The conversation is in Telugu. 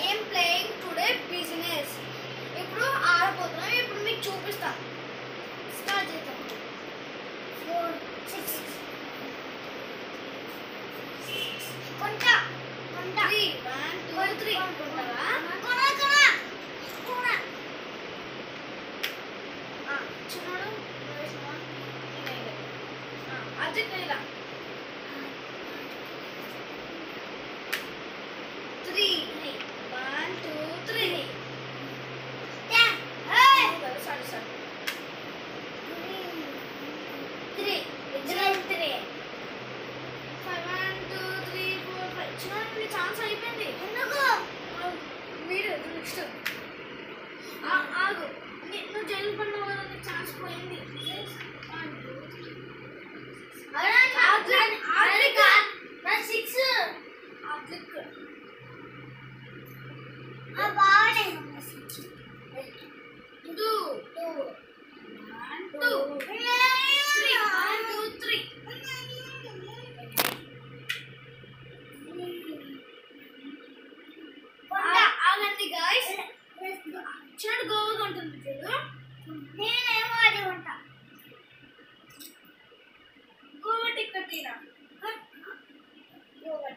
am playing today business. ఇప్పుడు ఆడబోతున్నాం. ఇప్పుడు మీకు చూపిస్తాను. స్టార్ట్ చేద్దాం. 4 6 కొంట 3 1 2 3 కొంటరా కొన చిన్నోడు అది కైలా 3 1 2 3 sorry 3 3 5 1 2 3 4 5 చిన్నోడు ఛాన్స్ అయిపోయింది ఎందుకు మీరు నెక్స్ట్ ఆగు నువ్వు జైలు పడినావు కదా నీకు ఛాన్స్ పోయింది ఆగండి గాయస్ చిన్నడు గోవగా ఉంటుంది చూడు నేనేమో అది ఉంటా గోవా టికెట్ తీరా గోవా